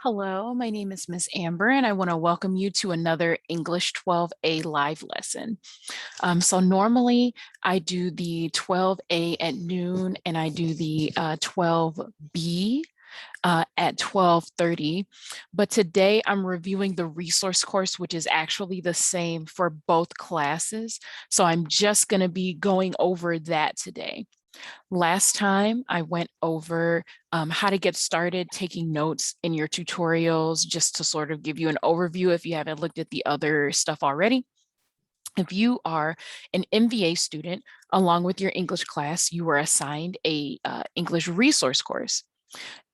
Hello, my name is Miss Amber, and I want to welcome you to another English 12A live lesson. So normally I do the 12A at noon, and I do the 12B at 12:30. But today I'm reviewing the resource course, which is actually the same for both classes. So I'm just going to be going over that today. Last time I went over how to get started taking notes in your tutorials, just to sort of give you an overview if you haven't looked at the other stuff already. If you are an MVA student, along with your English class, you were assigned a English resource course.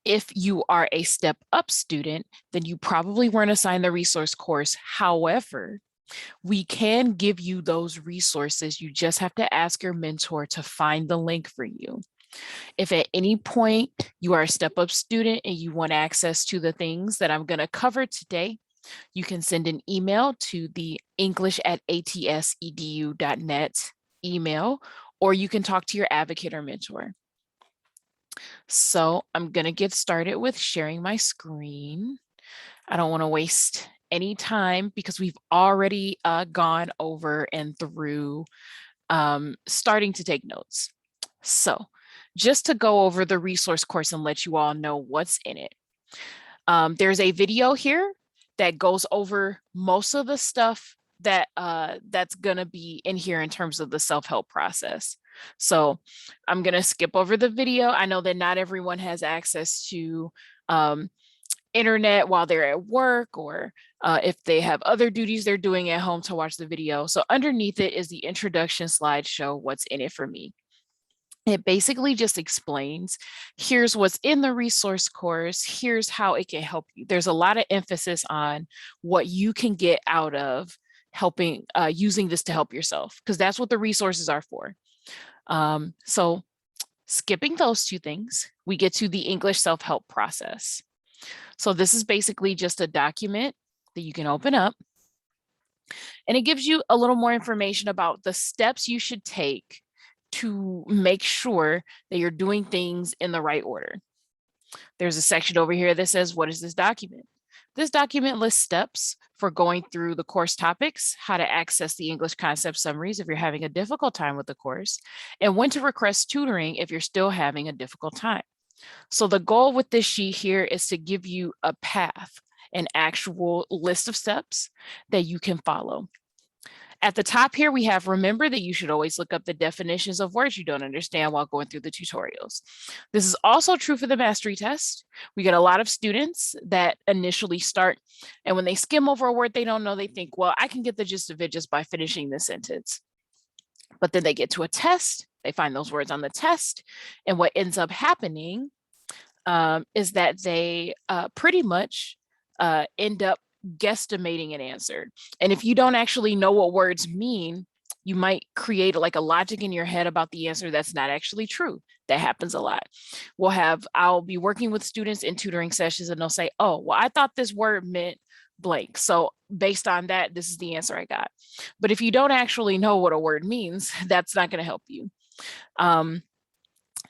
If you are a step up student, then you probably weren't assigned the resource course. However, we can give you those resources. You just have to ask your mentor to find the link for you. If at any point you are a step up student and you want access to the things that I'm going to cover today, you can send an email to the english@atsedu.net email, or you can talk to your advocate or mentor. So I'm going to get started with sharing my screen. I don't want to waste any time because we've already gone over and through starting to take notes. So just to go over the resource course and let you all know what's in it. There's a video here that goes over most of the stuff that that's gonna be in here in terms of the self-help process. So I'm gonna skip over the video. I know that not everyone has access to internet while they're at work, or if they have other duties they're doing at home to watch the video. So underneath it is the introduction slideshow, what's in it for me. It basically just explains, here's what's in the resource course, here's how it can help you. There's a lot of emphasis on what you can get out of helping, using this to help yourself, because that's what the resources are for. So skipping those two things, we get to the English self-help process. So this is basically just a document that you can open up, and it gives you a little more information about the steps you should take to make sure that you're doing things in the right order. There's a section over here that says, what is this document? This document lists steps for going through the course topics, how to access the English concept summaries if you're having a difficult time with the course, and when to request tutoring if you're still having a difficult time. So the goal with this sheet here is to give you a path, an actual list of steps that you can follow. At the top here, we have, remember that you should always look up the definitions of words you don't understand while going through the tutorials. This is also true for the mastery test. We get a lot of students that initially start, and when they skim over a word they don't know, they think, well, I can get the gist of it just by finishing this sentence. But then they get to a test, they find those words on the test, and what ends up happening is that they pretty much end up guesstimating an answer. And if you don't actually know what words mean, you might create like a logic in your head about the answer that's not actually true. That happens a lot. I'll be working with students in tutoring sessions and they'll say, oh, well, I thought this word meant blank. So based on that, this is the answer I got. But if you don't actually know what a word means, that's not going to help you.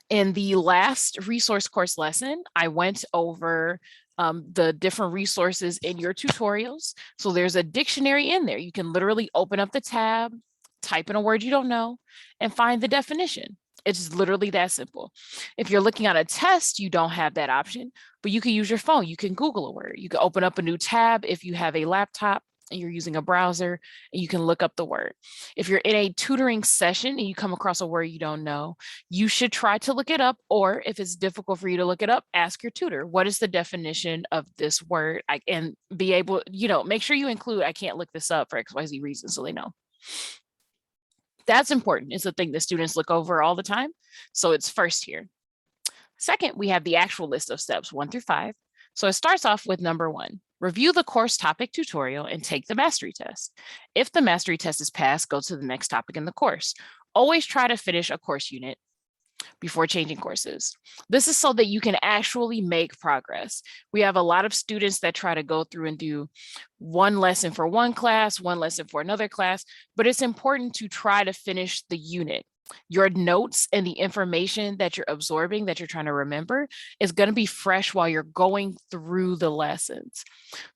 In the last resource course lesson, I went over the different resources in your tutorials. So there's a dictionary in there. You can literally open up the tab, type in a word you don't know, and find the definition. It's literally that simple. If you're looking at a test, you don't have that option, but you can use your phone. You can Google a word. You can open up a new tab if you have a laptop and you're using a browser, and you can look up the word. If you're in a tutoring session and you come across a word you don't know, you should try to look it up, or if it's difficult for you to look it up, ask your tutor, what is the definition of this word? And be able, make sure you include, I can't look this up for XYZ reasons, so they know. That's important. It's a thing that students look over all the time. So it's first here. Second, we have the actual list of steps 1 through 5. So it starts off with number 1. Review the course topic tutorial and take the mastery test. If the mastery test is passed, go to the next topic in the course. Always try to finish a course unit before changing courses. This is so that you can actually make progress. We have a lot of students that try to go through and do one lesson for one class, one lesson for another class, but it's important to try to finish the unit. Your notes and the information that you're absorbing, that you're trying to remember, is going to be fresh while you're going through the lessons.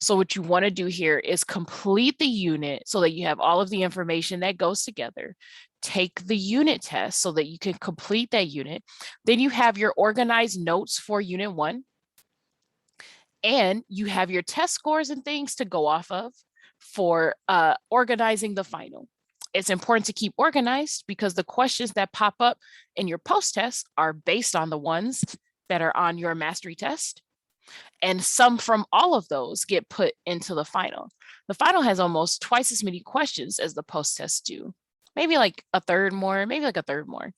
So what you want to do here is complete the unit so that you have all of the information that goes together. Take the unit test so that you can complete that unit. Then you have your organized notes for unit 1, and you have your test scores and things to go off of for organizing the final. It's important to keep organized because the questions that pop up in your post-test are based on the ones that are on your mastery test. And some from all of those get put into the final. The final has almost twice as many questions as the post-tests do. Maybe like a third more, maybe like a third more.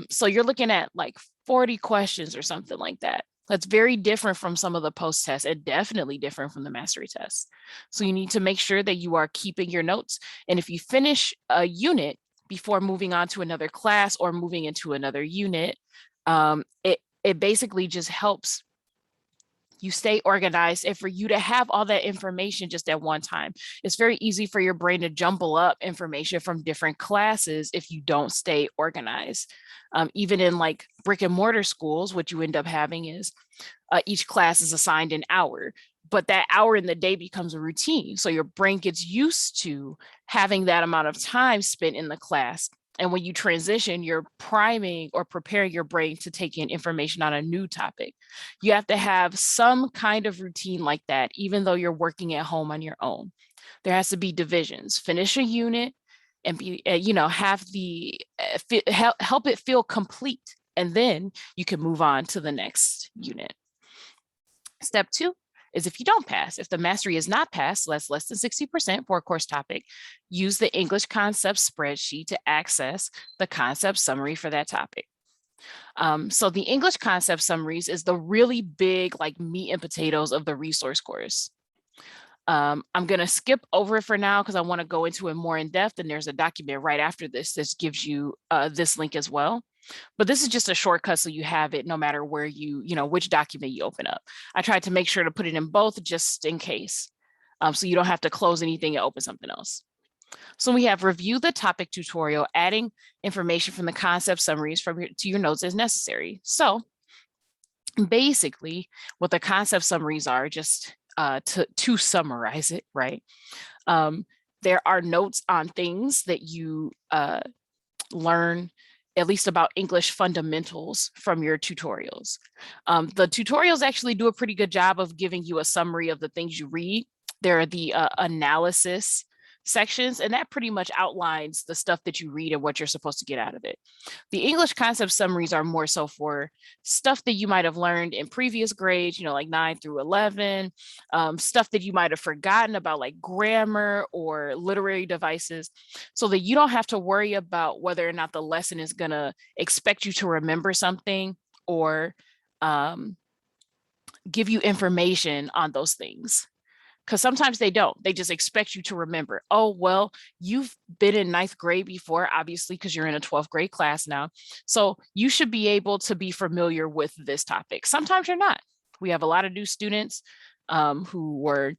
So you're looking at like 40 questions or something like that. That's very different from some of the post tests and definitely different from the mastery tests. So you need to make sure that you are keeping your notes. And if you finish a unit before moving on to another class or moving into another unit, it basically just helps you stay organized and for you to have all that information just at one time. It's very easy for your brain to jumble up information from different classes if you don't stay organized. Even in like brick and mortar schools, what you end up having is each class is assigned an hour, but that hour in the day becomes a routine. So your brain gets used to having that amount of time spent in the class. And when you transition, you're priming or preparing your brain to take in information on a new topic. You have to have some kind of routine like that, even though you're working at home on your own. There has to be divisions. Finish a unit and be, have the help it feel complete, and then you can move on to the next unit. Step 2 is if you don't pass, if the mastery is not passed, less than 60% for a course topic, use the English concept spreadsheet to access the concept summary for that topic. So the English concept summaries is the really big like meat and potatoes of the resource course. I'm going to skip over it for now because I want to go into it more in depth. And there's a document right after this that gives you this link as well. But this is just a shortcut so you have it no matter where which document you open up. I tried to make sure to put it in both just in case. So you don't have to close anything and open something else. So we have review the topic tutorial, adding information from the concept summaries to your notes as necessary. So basically what the concept summaries are, just to summarize it, right? There are notes on things that you learn at least about English fundamentals from your tutorials. The tutorials actually do a pretty good job of giving you a summary of the things you read. There are the analysis sections, and that pretty much outlines the stuff that you read and what you're supposed to get out of it. The English concept summaries are more so for stuff that you might have learned in previous grades, like 9 through 11, stuff that you might have forgotten about like grammar or literary devices, so that you don't have to worry about whether or not the lesson is going to expect you to remember something or give you information on those things. Because sometimes they don't. They just expect you to remember, oh, well, you've been in 9th grade before, obviously, because you're in a 12th grade class now. So you should be able to be familiar with this topic. Sometimes you're not. We have a lot of new students who were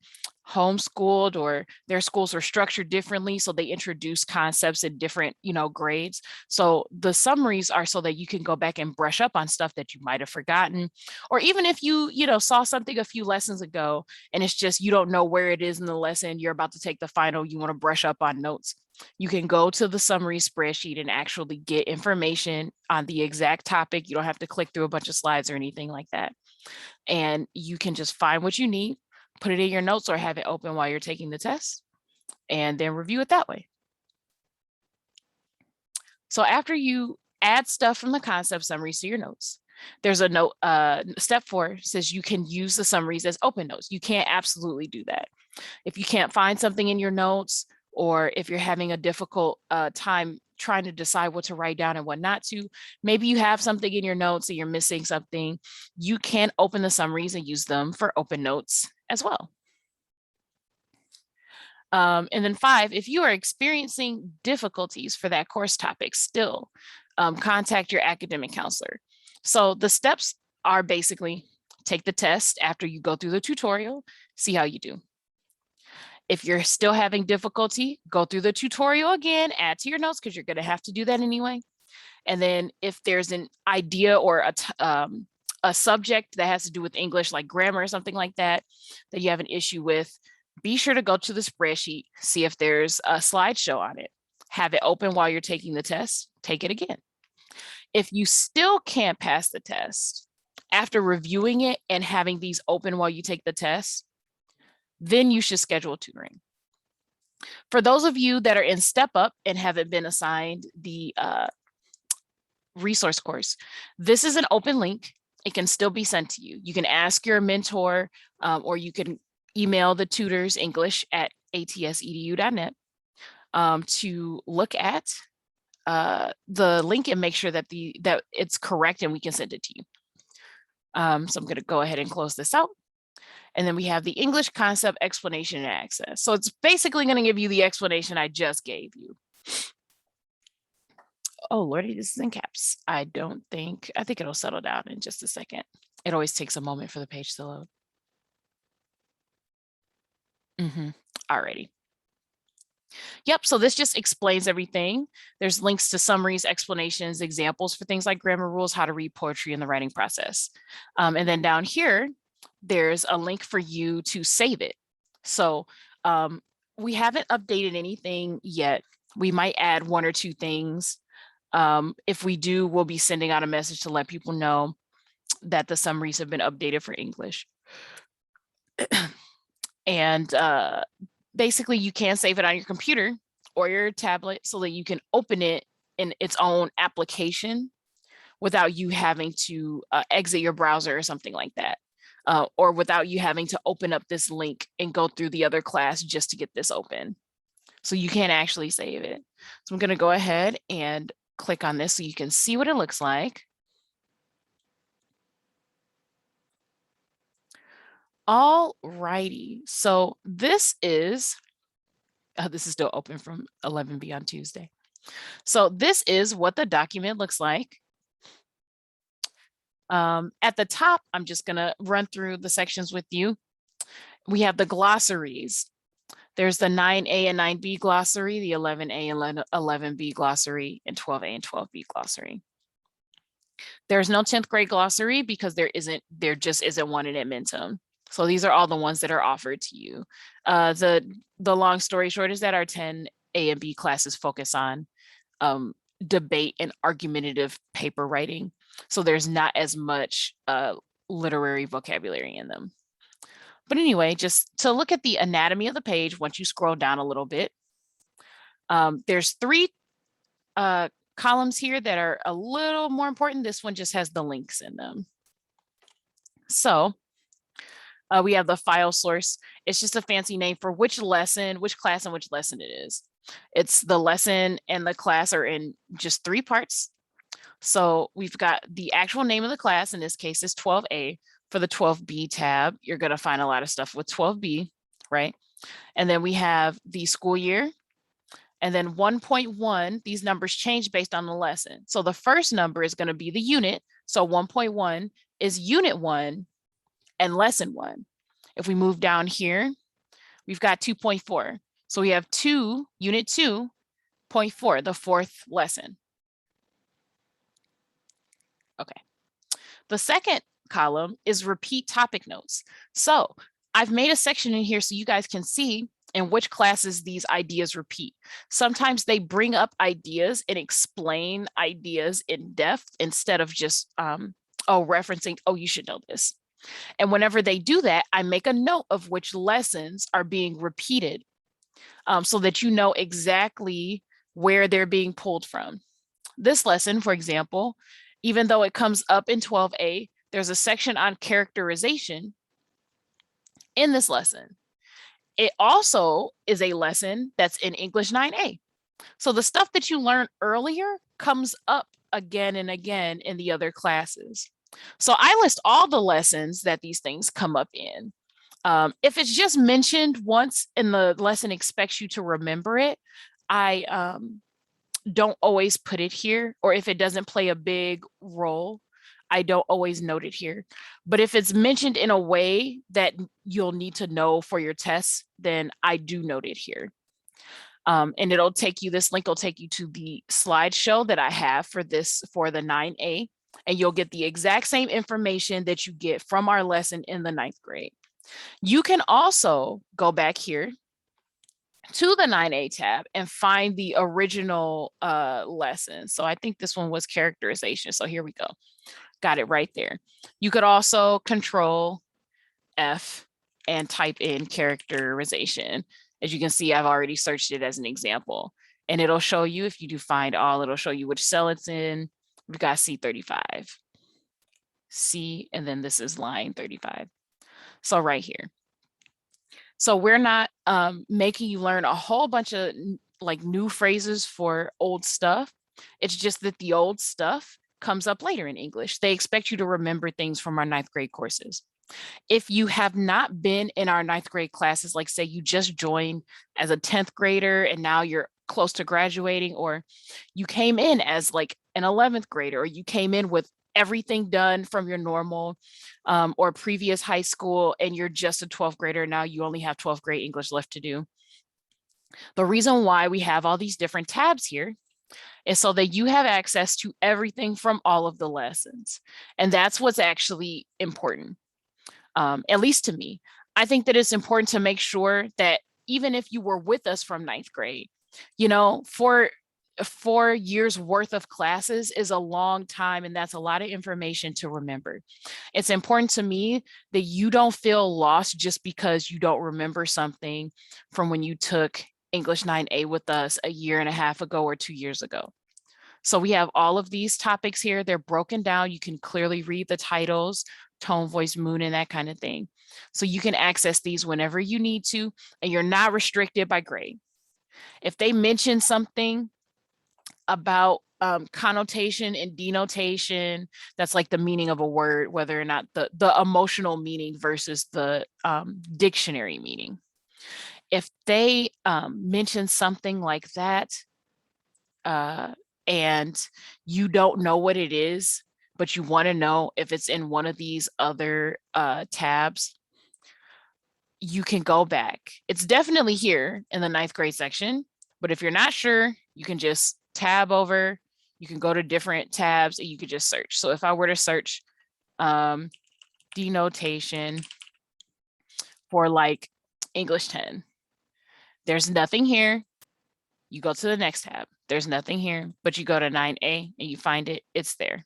homeschooled or their schools are structured differently. So they introduce concepts in different, grades. So the summaries are so that you can go back and brush up on stuff that you might have forgotten. Or even if you, saw something a few lessons ago and it's just, you don't know where it is in the lesson, you're about to take the final, you want to brush up on notes. You can go to the summary spreadsheet and actually get information on the exact topic. You don't have to click through a bunch of slides or anything like that. And you can just find what you need, put it in your notes or have it open while you're taking the test, and then review it that way. So after you add stuff from the concept summaries to your notes, there's a note, step 4 says you can use the summaries as open notes. You can't absolutely do that. If you can't find something in your notes, or if you're having a difficult time trying to decide what to write down and what not to, maybe you have something in your notes and you're missing something, you can open the summaries and use them for open notes as well. And then 5, if you are experiencing difficulties for that course topic still, contact your academic counselor. So the steps are basically take the test after you go through the tutorial, see how you do. If you're still having difficulty, go through the tutorial again, add to your notes because you're going to have to do that anyway. And then if there's an idea or a subject that has to do with English, like grammar or something like that, that you have an issue with, be sure to go to the spreadsheet, see if there's a slideshow on it. Have it open while you're taking the test, take it again. If you still can't pass the test, after reviewing it and having these open while you take the test, then you should schedule tutoring. For those of you that are in Step Up and haven't been assigned the resource course, this is an open link. It can still be sent to you. You can ask your mentor or you can email the tutors English at atsedu.net to look at the link and make sure that that it's correct and we can send it to you. So I'm going to go ahead and close this out. And then we have the English concept explanation and access. So it's basically going to give you the explanation I just gave you. Oh, Lordy, this is in caps. I think it'll settle down in just a second. It always takes a moment for the page to load. Alrighty. Yep, so this just explains everything. There's links to summaries, explanations, examples for things like grammar rules, how to read poetry in the writing process. And then down here, there's a link for you to save it. So we haven't updated anything yet. We might add one or two things. If we do, we'll be sending out a message to let people know that the summaries have been updated for English. And basically you can save it on your computer or your tablet so that you can open it in its own application without you having to exit your browser or something like that. Or without you having to open up this link and go through the other class just to get this open. So you can actually save it. So I'm going to go ahead and click on this so you can see what it looks like. All righty. So this is still open from 11B on Tuesday. So this is what the document looks like. At the top, I'm just going to run through the sections with you. We have the glossaries. There's the 9A and 9B glossary, the 11A and 11B glossary, and 12A and 12B glossary. There's no 10th grade glossary because there just isn't one in Edmonton. So these are all the ones that are offered to you. The long story short is that our 10A and B classes focus on debate and argumentative paper writing. So there's not as much literary vocabulary in them. But anyway, just to look at the anatomy of the page, once you scroll down a little bit, there's 3 columns here that are a little more important. This one just has the links in them. So we have the file source. It's just a fancy name for which lesson, which class and which lesson it is. It's the lesson and the class are in just 3 parts. So we've got the actual name of the class, in this case is 12A. For the 12B tab, you're going to find a lot of stuff with 12B, right? And then we have the school year. And then 1.1, these numbers change based on the lesson. So the first number is going to be the unit. So 1.1 is unit 1 and lesson 1. If we move down here, we've got 2.4. So we have unit 2.4, the 4th lesson. Okay. The second column is repeat topic notes. So I've made a section in here so you guys can see in which classes these ideas repeat. Sometimes they bring up ideas and explain ideas in depth instead of just referencing, oh, you should know this. And whenever they do that, I make a note of which lessons are being repeated so that you know exactly where they're being pulled from. This lesson, for example, even though it comes up in 12A, there's a section on characterization in this lesson. It also is a lesson that's in English 9A. So the stuff that you learned earlier comes up again and again in the other classes. So I list all the lessons that these things come up in. If it's just mentioned once and the lesson expects you to remember it, I don't always put it here, or if it doesn't play a big role, I don't always note it here. But if it's mentioned in a way that you'll need to know for your tests, then I do note it here. And it'll take you, this link will take you to the slideshow that I have for this, for the 9A, and you'll get the exact same information that you get from our lesson in the 9th grade. You can also go back here to the 9A tab and find the original lesson. So I think this one was characterization. So here we go. Got it right there. You could also Control F and type in characterization. As you can see, I've already searched it as an example, and it'll show you, if you do find all, it'll show you which cell it's in. We've got C35. C, and then this is line 35. So right here. So we're not making you learn a whole bunch of like new phrases for old stuff. It's just that the old stuff comes up later in English. They expect you to remember things from our 9th grade courses. If you have not been in our 9th grade classes, like say you just joined as a 10th grader and now you're close to graduating, or you came in as like an 11th grader, or you came in with everything done from your normal or previous high school, and you're just a 12th grader, now you only have 12th grade English left to do. The reason why we have all these different tabs here is so that you have access to everything from all of the lessons. And that's what's actually important. At least to me. I think that it's important to make sure that even if you were with us from 9th grade, you know, for 4 years worth of classes is a long time, and that's a lot of information to remember. It's important to me that you don't feel lost just because you don't remember something from when you took English 9A with us a year and a half ago or 2 years ago. So we have all of these topics here. They're broken down. You can clearly read the titles, tone, voice, mood, and that kind of thing. So you can access these whenever you need to, and you're not restricted by grade. If they mention something about connotation and denotation, that's like the meaning of a word, whether or not the emotional meaning versus the dictionary meaning. If they mention something like that, and you don't know what it is, but you want to know if it's in one of these other tabs, you can go back. It's definitely here in the 9th grade section, but if you're not sure, you can just tab over, you can go to different tabs, and you could just search. So if I were to search denotation for like English 10, there's nothing here. You go to the next tab, there's nothing here, but you go to 9A and you find it, it's there.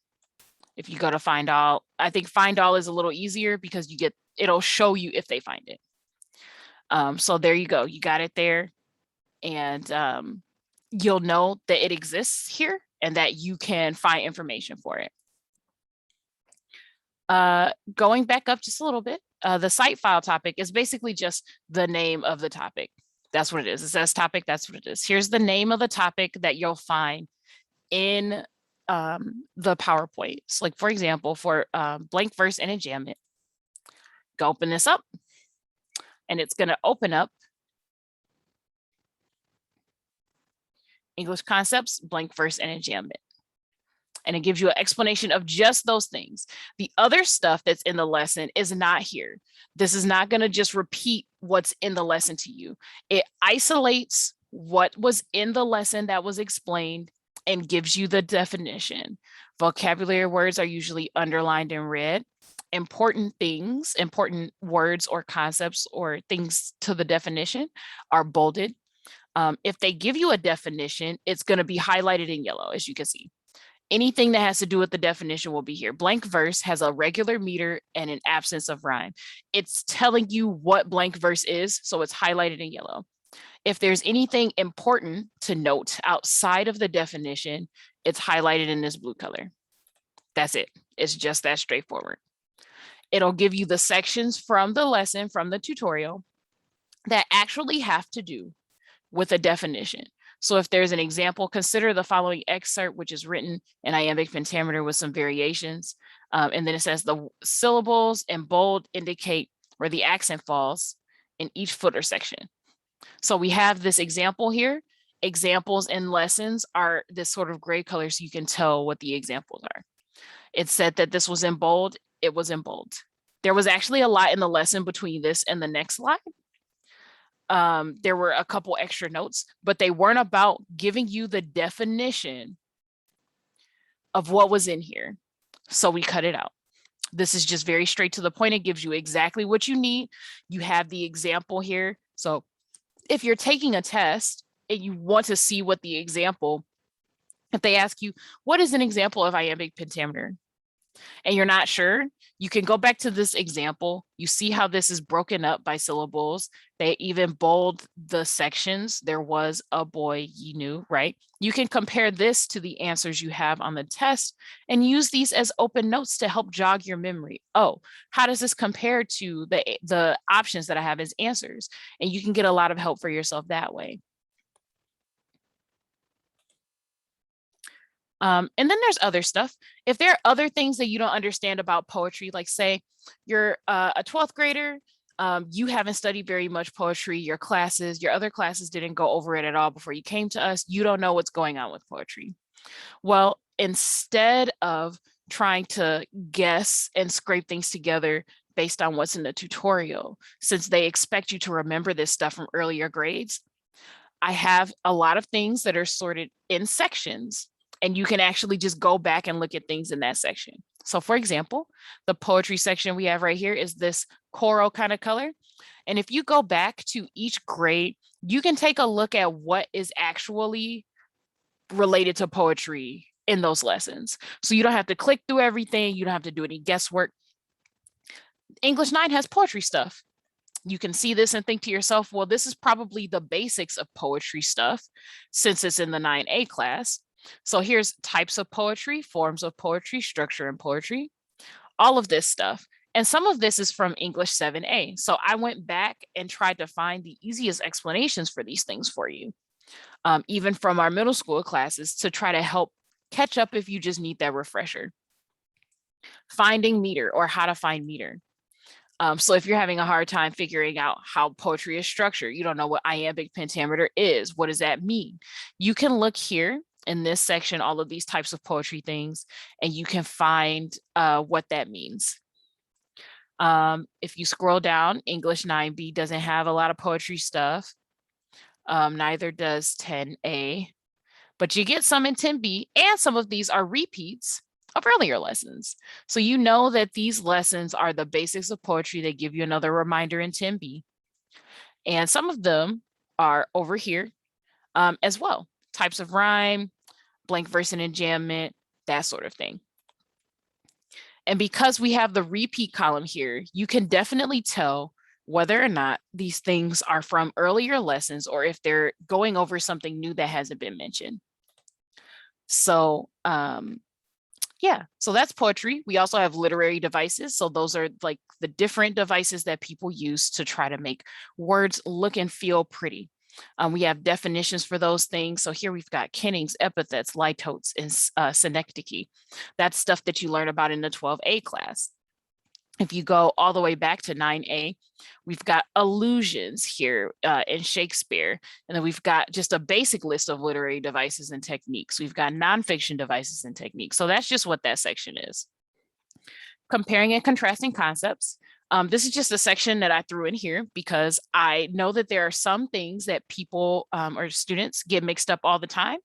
If you go to find all, I think find all is a little easier because it'll show you if they find it. So there you go, you got it there, and you'll know that it exists here and that you can find information for it. Going back up just a little bit, the cite file topic is basically just the name of the topic. That's what it is. It says topic, that's what it is. Here's the name of the topic that you'll find in the PowerPoint. So like, for example, for blank verse and enjambment, go open this up, and it's going to open up English concepts, blank verse and enjambment. And it gives you an explanation of just those things. The other stuff that's in the lesson is not here. This is not going to just repeat what's in the lesson to you. It isolates what was in the lesson that was explained and gives you the definition. Vocabulary words are usually underlined in red. Important things, important words or concepts or things to the definition are bolded. If they give you a definition, it's going to be highlighted in yellow, as you can see. Anything that has to do with the definition will be here. Blank verse has a regular meter and an absence of rhyme. It's telling you what blank verse is, so it's highlighted in yellow. If there's anything important to note outside of the definition, it's highlighted in this blue color. That's it. It's just that straightforward. It'll give you the sections from the lesson, from the tutorial, that actually have to do with a definition. So if there's an example, consider the following excerpt, which is written in iambic pentameter with some variations. And then it says the syllables in bold indicate where the accent falls in each footer section. So we have this example here. Examples in lessons are this sort of gray color, so you can tell what the examples are. It said that this was in bold. It was in bold. There was actually a lot in the lesson between this and the next slide. There were a couple extra notes, but they weren't about giving you the definition of what was in here. So we cut it out. This is just very straight to the point. It gives you exactly what you need. You have the example here. So if you're taking a test and you want to see what the example, if they ask you, what is an example of iambic pentameter? And you're not sure, you can go back to this example. You see how this is broken up by syllables. They even bold the sections. There was a boy ye knew, right? You can compare this to the answers you have on the test and use these as open notes to help jog your memory. Oh, how does this compare to the options that I have as answers? And you can get a lot of help for yourself that way. And then there's other stuff. If there are other things that you don't understand about poetry, like say you're a 12th grader, you haven't studied very much poetry, your other classes didn't go over it at all before you came to us, you don't know what's going on with poetry. Well, instead of trying to guess and scrape things together based on what's in the tutorial, since they expect you to remember this stuff from earlier grades, I have a lot of things that are sorted in sections, and you can actually just go back and look at things in that section. So for example, the poetry section we have right here is this coral kind of color. And if you go back to each grade, you can take a look at what is actually related to poetry in those lessons. So you don't have to click through everything. You don't have to do any guesswork. English 9 has poetry stuff. You can see this and think to yourself, well, this is probably the basics of poetry stuff since it's in the 9A class. So here's types of poetry, forms of poetry, structure in poetry, all of this stuff. And some of this is from English 7A. So I went back and tried to find the easiest explanations for these things for you, even from our middle school classes, to try to help catch up if you just need that refresher. Finding meter, or how to find meter. So if you're having a hard time figuring out how poetry is structured, you don't know what iambic pentameter is, what does that mean? You can look here in this section, all of these types of poetry things, and you can find what that means. If you scroll down, English 9B doesn't have a lot of poetry stuff. Neither does 10A, but you get some in 10B, and some of these are repeats of earlier lessons. So you know that these lessons are the basics of poetry. They give you another reminder in 10B. And some of them are over here as well. Types of rhyme, blank verse and enjambment, that sort of thing. And because we have the repeat column here, you can definitely tell whether or not these things are from earlier lessons or if they're going over something new that hasn't been mentioned. So yeah, so that's poetry. We also have literary devices. So those are like the different devices that people use to try to make words look and feel pretty. We have definitions for those things. So here we've got kennings, epithets, litotes, and synecdoche. That's stuff that you learn about in the 12A class. If you go all the way back to 9A, we've got allusions here in Shakespeare. And then we've got just a basic list of literary devices and techniques. We've got nonfiction devices and techniques. So that's just what that section is. Comparing and contrasting concepts. This is just a section that I threw in here because I know that there are some things that people or students get mixed up all the time.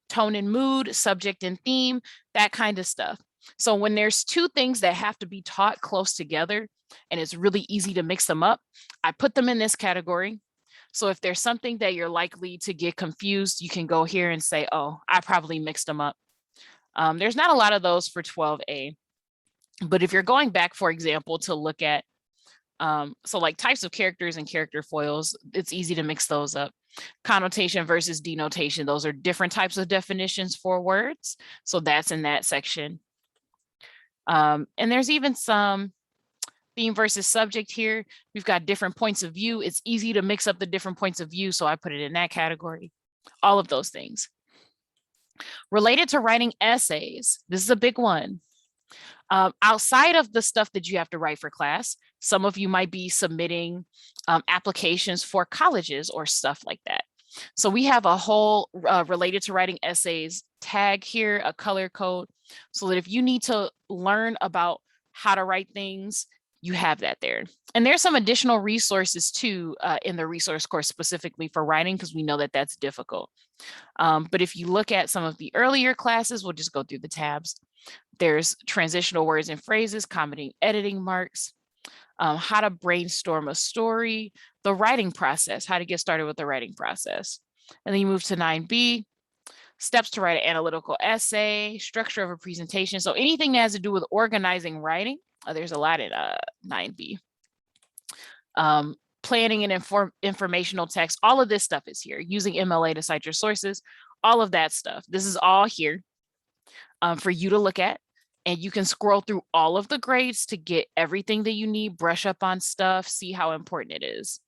Tone and mood, subject and theme, that kind of stuff. So when there's two things that have to be taught close together and it's really easy to mix them up, I put them in this category. So if there's something that you're likely to get confused, you can go here and say, oh, I probably mixed them up. There's not a lot of those for 12A, but if you're going back, for example, to look at, so like types of characters and character foils, it's easy to mix those up. Connotation versus denotation, those are different types of definitions for words. So that's in that section. And there's even some theme versus subject here. We've got different points of view. It's easy to mix up the different points of view, so I put it in that category. All of those things. Related to writing essays, this is a big one. Outside of the stuff that you have to write for class, some of you might be submitting applications for colleges or stuff like that. So we have a whole related to writing essays tag here, a color code, so that if you need to learn about how to write things, you have that there. And there's some additional resources too in the resource course specifically for writing, because we know that that's difficult. But if you look at some of the earlier classes, we'll just go through the tabs. There's transitional words and phrases, commenting, editing marks, how to brainstorm a story, the writing process, how to get started with the writing process. And then you move to 9B, steps to write an analytical essay, structure of a presentation. So anything that has to do with organizing writing, there's a lot in 9B. Planning and informational text, all of this stuff is here. Using MLA to cite your sources, all of that stuff. This is all here for you to look at. And you can scroll through all of the grades to get everything that you need, brush up on stuff, see how important it is.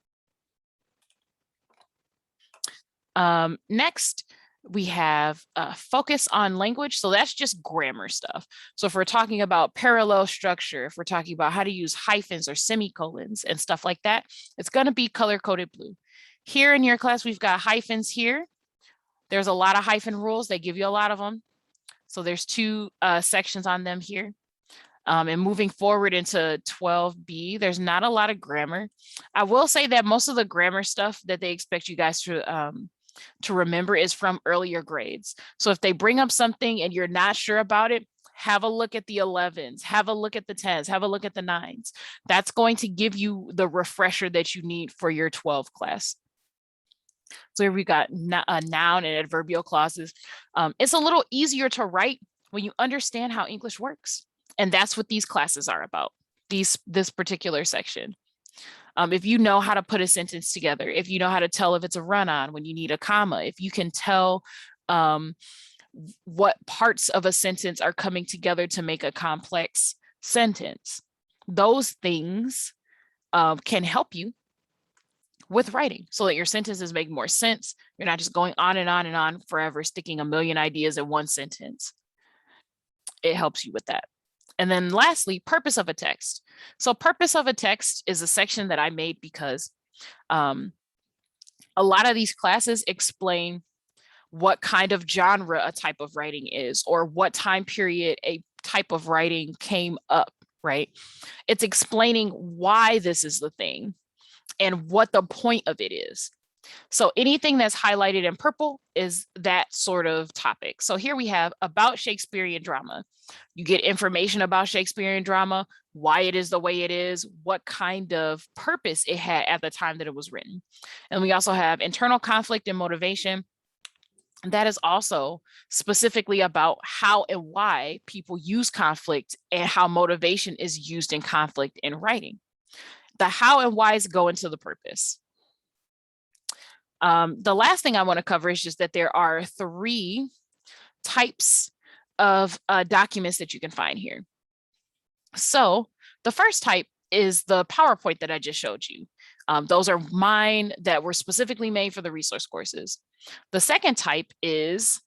Next, we have focus on language. So that's just grammar stuff. So if we're talking about parallel structure, if we're talking about how to use hyphens or semicolons and stuff like that, it's going to be color-coded blue. Here in your class, we've got hyphens here. There's a lot of hyphen rules. They give you a lot of them. So there's 2 sections on them here. And moving forward into 12B, there's not a lot of grammar. I will say that most of the grammar stuff that they expect you guys to remember is from earlier grades. So if they bring up something and you're not sure about it, have a look at the 11s, have a look at the 10s, have a look at the 9s. That's going to give you the refresher that you need for your 12 class. So here we got noun and adverbial clauses. It's a little easier to write when you understand how English works. And that's what these classes are about, this particular section. If you know how to put a sentence together, if you know how to tell if it's a run-on when you need a comma, if you can tell what parts of a sentence are coming together to make a complex sentence, those things can help you with writing so that your sentences make more sense. You're not just going on and on and on forever, sticking a million ideas in one sentence. It helps you with that. And then lastly, purpose of a text. So purpose of a text is a section that I made because a lot of these classes explain what kind of genre a type of writing is, or what time period a type of writing came up, right? It's explaining why this is the thing and what the point of it is. So anything that's highlighted in purple is that sort of topic. So here we have about Shakespearean drama. You get information about Shakespearean drama, why it is the way it is, what kind of purpose it had at the time that it was written. And we also have internal conflict and motivation. That is also specifically about how and why people use conflict and how motivation is used in conflict in writing. The how and whys go into the purpose. The last thing I want to cover is just that there are 3 types of documents that you can find here. So the first type is the PowerPoint that I just showed you. Those are mine that were specifically made for the resource courses. The second type is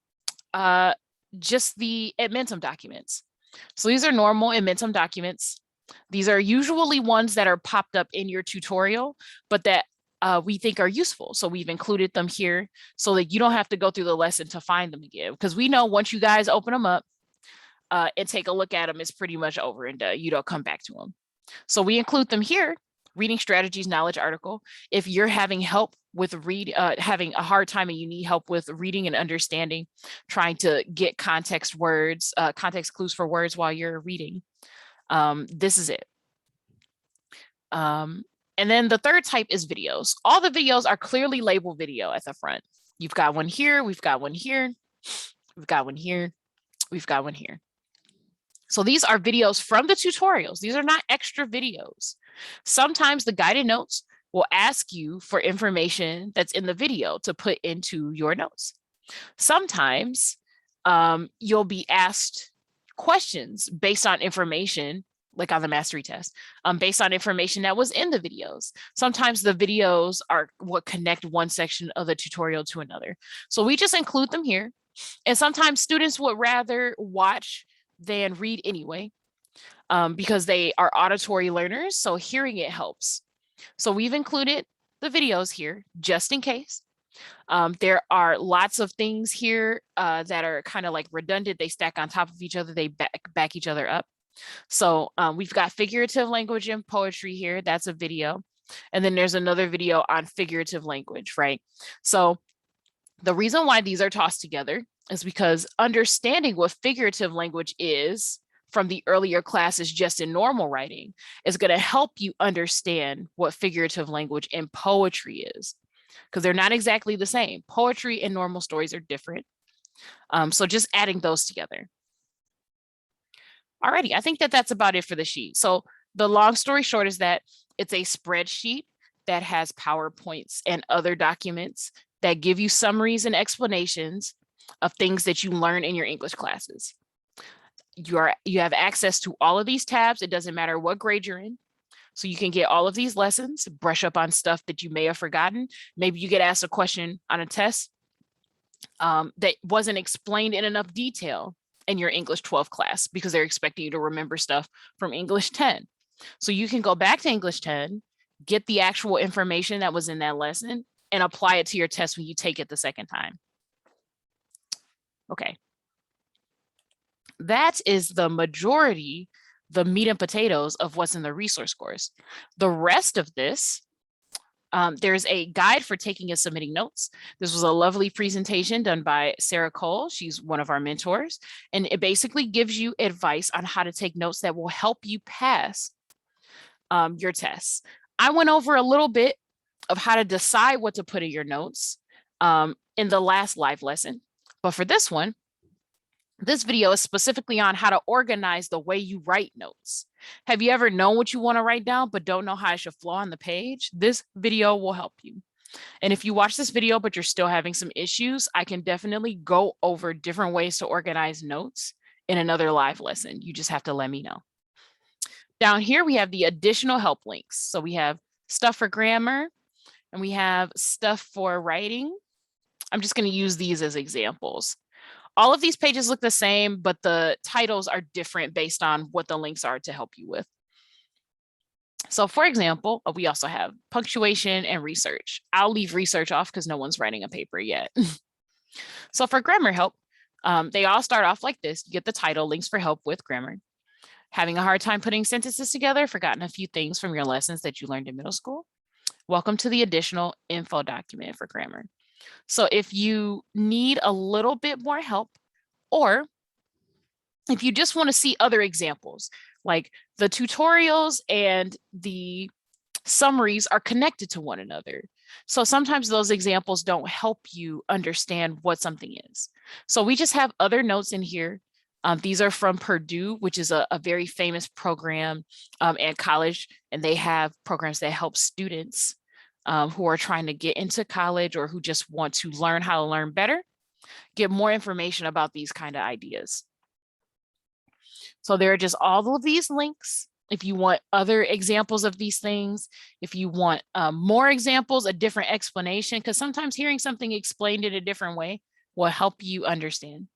just the Edmentum documents. So these are normal Edmentum documents. These are usually ones that are popped up in your tutorial, but that we think are useful. So we've included them here so that you don't have to go through the lesson to find them again. Because we know once you guys open them up and take a look at them, it's pretty much over and you don't come back to them. So we include them here, reading strategies, knowledge article. If you're having help with having a hard time and you need help with reading and understanding, trying to get context clues for words while you're reading, this is it. And then the third type is videos. All the videos are clearly labeled video at the front. You've got one here, we've got one here, we've got one here, we've got one here. So these are videos from the tutorials. These are not extra videos. Sometimes the guided notes will ask you for information that's in the video to put into your notes. Sometimes you'll be asked questions based on information, like on the mastery test, based on information that was in the videos. Sometimes the videos are what connect one section of the tutorial to another. So we just include them here. And sometimes students would rather watch than read anyway, because they are auditory learners. So hearing it helps. So we've included the videos here just in case. There are lots of things here that are kind of like redundant. They stack on top of each other. They back each other up. So we've got figurative language and poetry here. That's a video. And then there's another video on figurative language, right? So the reason why these are tossed together is because understanding what figurative language is from the earlier classes just in normal writing is going to help you understand what figurative language and poetry is, because they're not exactly the same. Poetry and normal stories are different. So just adding those together. Alrighty, I think that that's about it for the sheet. So the long story short is that it's a spreadsheet that has PowerPoints and other documents that give you summaries and explanations of things that you learn in your English classes. You have access to all of these tabs. It doesn't matter what grade you're in. So you can get all of these lessons, brush up on stuff that you may have forgotten. Maybe you get asked a question on a test that wasn't explained in enough detail in your English 12 class because they're expecting you to remember stuff from English 10. So you can go back to English 10, get the actual information that was in that lesson, and apply it to your test when you take it the second time. Okay. That is the majority, the meat and potatoes of what's in the resource course. The rest of this, there's a guide for taking and submitting notes. This was a lovely presentation done by Sarah Cole. She's one of our mentors, and it basically gives you advice on how to take notes that will help you pass your tests. I went over a little bit of how to decide what to put in your notes in the last live lesson, but for this one, this video is specifically on how to organize the way you write notes. Have you ever known what you want to write down, but don't know how it should flow on the page? This video will help you. And if you watch this video, but you're still having some issues, I can definitely go over different ways to organize notes in another live lesson. You just have to let me know. Down here, we have the additional help links. So we have stuff for grammar and we have stuff for writing. I'm just going to use these as examples. All of these pages look the same, but the titles are different based on what the links are to help you with. So for example, we also have punctuation and research. I'll leave research off because no one's writing a paper yet. So for grammar help, they all start off like this. You get the title, links for help with grammar. Having a hard time putting sentences together, forgotten a few things from your lessons that you learned in middle school. Welcome to the additional info document for grammar. So if you need a little bit more help, or if you just want to see other examples, like the tutorials and the summaries are connected to one another. So sometimes those examples don't help you understand what something is. So we just have other notes in here. These are from Purdue, which is a very famous program and college, and they have programs that help students who are trying to get into college or who just want to learn how to learn better, get more information about these kind of ideas. So there are just all of these links. If you want other examples of these things, if you want more examples, a different explanation, because sometimes hearing something explained in a different way will help you understand.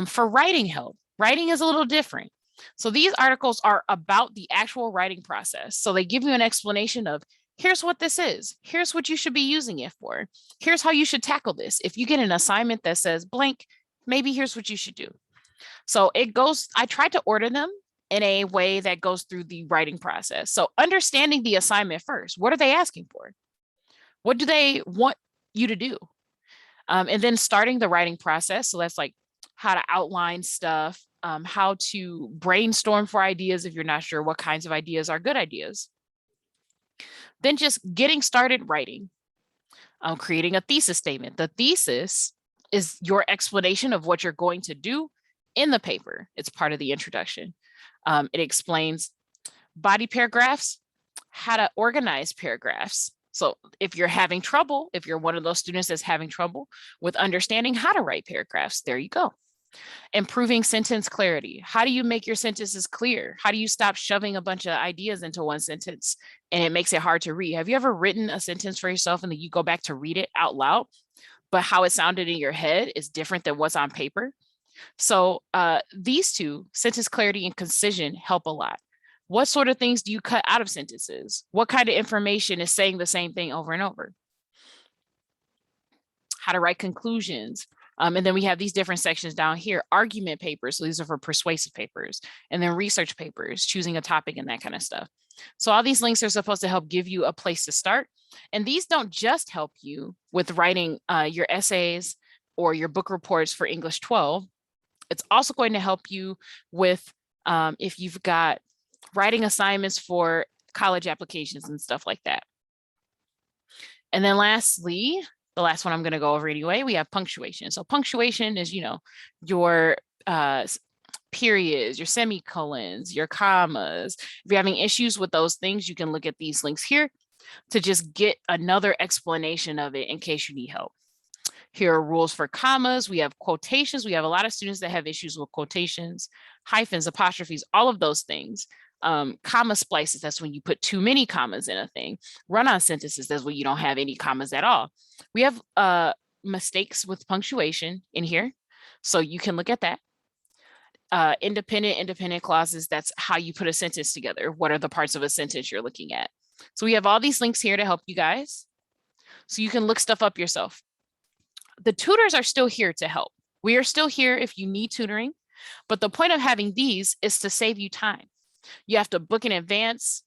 For writing help, writing is a little different. So these articles are about the actual writing process. So they give you an explanation of, here's what this is. Here's what you should be using it for. Here's how you should tackle this. If you get an assignment that says blank, maybe here's what you should do. So it goes, I tried to order them in a way that goes through the writing process. So understanding the assignment first, what are they asking for? What do they want you to do? And then starting the writing process. So that's like how to outline stuff, how to brainstorm for ideas if you're not sure what kinds of ideas are good ideas. Then just getting started writing, creating a thesis statement. The thesis is your explanation of what you're going to do in the paper. It's part of the introduction. It explains body paragraphs, how to organize paragraphs. So if you're having trouble, if you're one of those students that's having trouble with understanding how to write paragraphs, there you go. Improving sentence clarity. How do you make your sentences clear? How do you stop shoving a bunch of ideas into one sentence and it makes it hard to read? Have you ever written a sentence for yourself and then you go back to read it out loud, but how it sounded in your head is different than what's on paper? So these two, sentence clarity and concision, help a lot. What sort of things do you cut out of sentences? What kind of information is saying the same thing over and over? how to write conclusions. And then we have these different sections down here, argument papers. So these are for persuasive papers, and then research papers, choosing a topic and that kind of stuff. So all these links are supposed to help give you a place to start. And these don't just help you with writing your essays or your book reports for English 12. It's also going to help you with if you've got writing assignments for college applications and stuff like that. And then lastly, the last one I'm going to go over anyway, we have punctuation. So punctuation is, your periods, your semicolons, your commas. If you're having issues with those things, you can look at these links here to just get another explanation of it in case you need help. Here are rules for commas. We have quotations. We have a lot of students that have issues with quotations, hyphens, apostrophes, all of those things. Comma splices, that's when you put too many commas in a thing. Run-on sentences, that's when you don't have any commas at all. We have mistakes with punctuation in here, so you can look at that. Independent clauses, that's how you put a sentence together. What are the parts of a sentence you're looking at? So we have all these links here to help you guys, so you can look stuff up yourself. The tutors are still here to help. We are still here if you need tutoring, but the point of having these is to save you time. You have to book in advance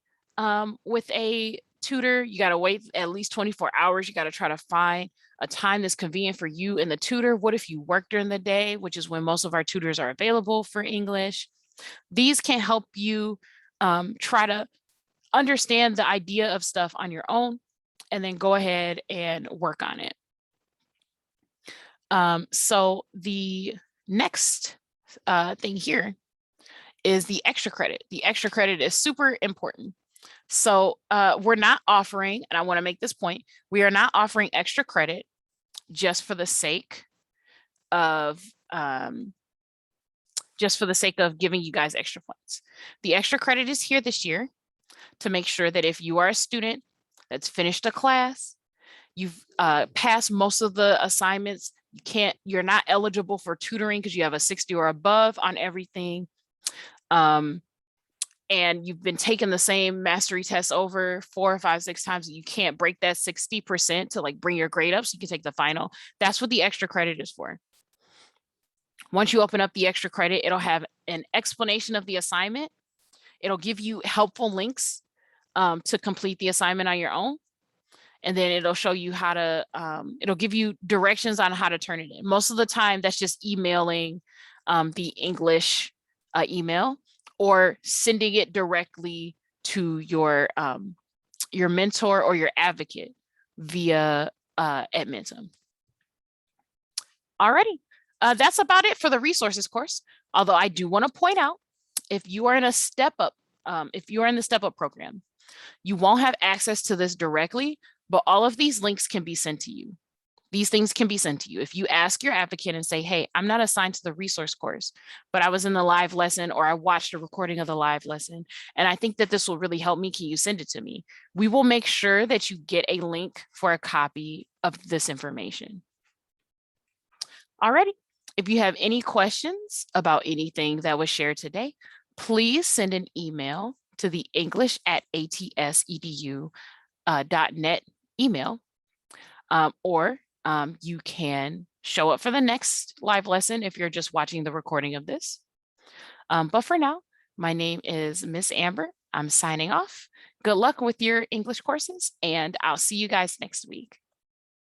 with a tutor. You got to wait at least 24 hours. You got to try to find a time that's convenient for you and the tutor. What if you work during the day, which is when most of our tutors are available for English? These can help you try to understand the idea of stuff on your own and then go ahead and work on it. So the next thing here is the extra credit. The extra credit is super important. So we're not offering, and I want to make this point, we are not offering extra credit just for the sake of giving you guys extra points. The extra credit is here this year to make sure that if you are a student that's finished a class, you've passed most of the assignments, you're not eligible for tutoring because you have a 60 or above on everything. And you've been taking the same mastery test over 4 or 5, 6 times, you can't break that 60% to like bring your grade up so you can take the final. That's what the extra credit is for. Once you open up the extra credit, it'll have an explanation of the assignment. It'll give you helpful links to complete the assignment on your own. And then it'll show you how to, it'll give you directions on how to turn it in. Most of the time, that's just emailing the English email or sending it directly to your mentor or your advocate via Edmentum. Alrighty, that's about it for the resources course. Although I do want to point out, if you are in a step up, if you are in the step up program, you won't have access to this directly, but all of these links can be sent to you. These things can be sent to you. If you ask your advocate and say, hey, I'm not assigned to the resource course, but I was in the live lesson or I watched a recording of the live lesson, and I think that this will really help me. Can you send it to me? We will make sure that you get a link for a copy of this information. Alrighty, if you have any questions about anything that was shared today, please send an email to the english@atsedu.net email, or you can show up for the next live lesson if you're just watching the recording of this. But for now, my name is Miss Amber. I'm signing off. Good luck with your English courses, and I'll see you guys next week.